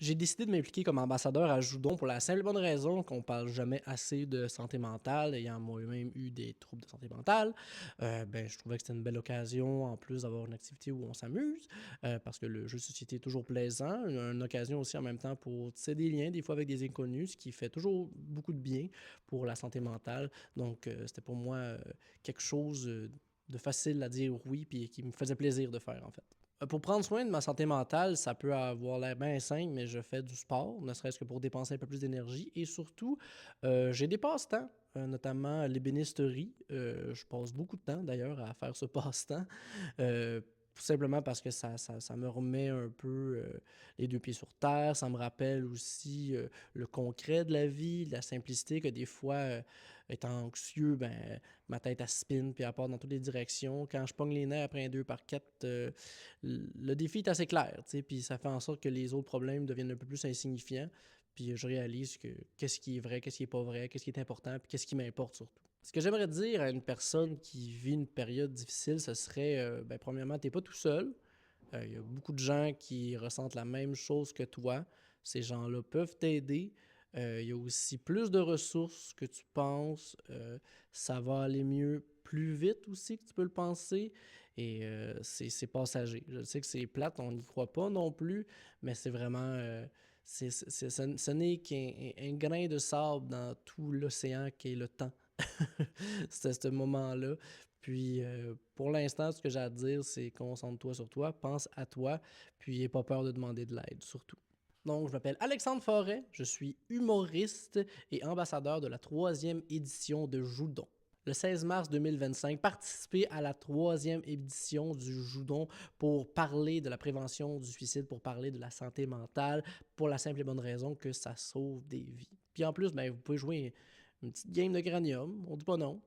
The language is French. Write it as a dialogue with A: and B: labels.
A: J'ai décidé de m'impliquer comme ambassadeur à Joudon pour la simple et bonne raison qu'on parle jamais assez de santé mentale, ayant moi-même eu des troubles de santé mentale. Je trouvais que c'était une belle occasion, en plus d'avoir une activité où on s'amuse, parce que le jeu de société est toujours plaisant, une occasion aussi en même temps pour tisser des liens, des fois avec des inconnus, ce qui fait toujours beaucoup de bien pour la santé mentale. Donc, c'était pour moi quelque chose de facile à dire oui, puis qui me faisait plaisir de faire, en fait. Pour prendre soin de ma santé mentale, ça peut avoir l'air bien simple, mais je fais du sport, ne serait-ce que pour dépenser un peu plus d'énergie. Et surtout, j'ai des passe-temps, notamment l'ébénisterie. Je passe beaucoup de temps d'ailleurs à faire ce passe-temps. Tout simplement parce que ça me remet un peu les deux pieds sur terre. Ça me rappelle aussi le concret de la vie, la simplicité que des fois, étant anxieux, ma tête elle spin puis elle part dans toutes les directions. Quand je pogne les nerfs après un 2 par 4, le défi est assez clair, tu sais, puis ça fait en sorte que les autres problèmes deviennent un peu plus insignifiants. Puis je réalise que qu'est-ce qui est vrai, qu'est-ce qui est pas vrai, qu'est-ce qui est important, puis qu'est-ce qui m'importe surtout. Ce que j'aimerais dire à une personne qui vit une période difficile, ce serait, premièrement, t'es pas tout seul. Il y a beaucoup de gens qui ressentent la même chose que toi. Ces gens-là peuvent t'aider. Il y a aussi plus de ressources que tu penses. Ça va aller mieux plus vite aussi que tu peux le penser. Et c'est passager. Je sais que c'est plate, on n'y croit pas non plus, mais c'est vraiment... ce n'est qu'un grain de sable dans tout l'océan qui est le temps. C'était ce moment-là. Puis, pour l'instant, ce que j'ai à te dire, c'est concentre-toi sur toi, pense à toi, puis n'aie pas peur de demander de l'aide, surtout. Donc, je m'appelle Alexandre Forêt, je suis humoriste et ambassadeur de la troisième édition de Joudon. Le 16 mars 2025, participez à la troisième édition du Joudon pour parler de la prévention du suicide, pour parler de la santé mentale, pour la simple et bonne raison que ça sauve des vies. Puis en plus, vous pouvez jouer une petite game de cranium, on dit pas non.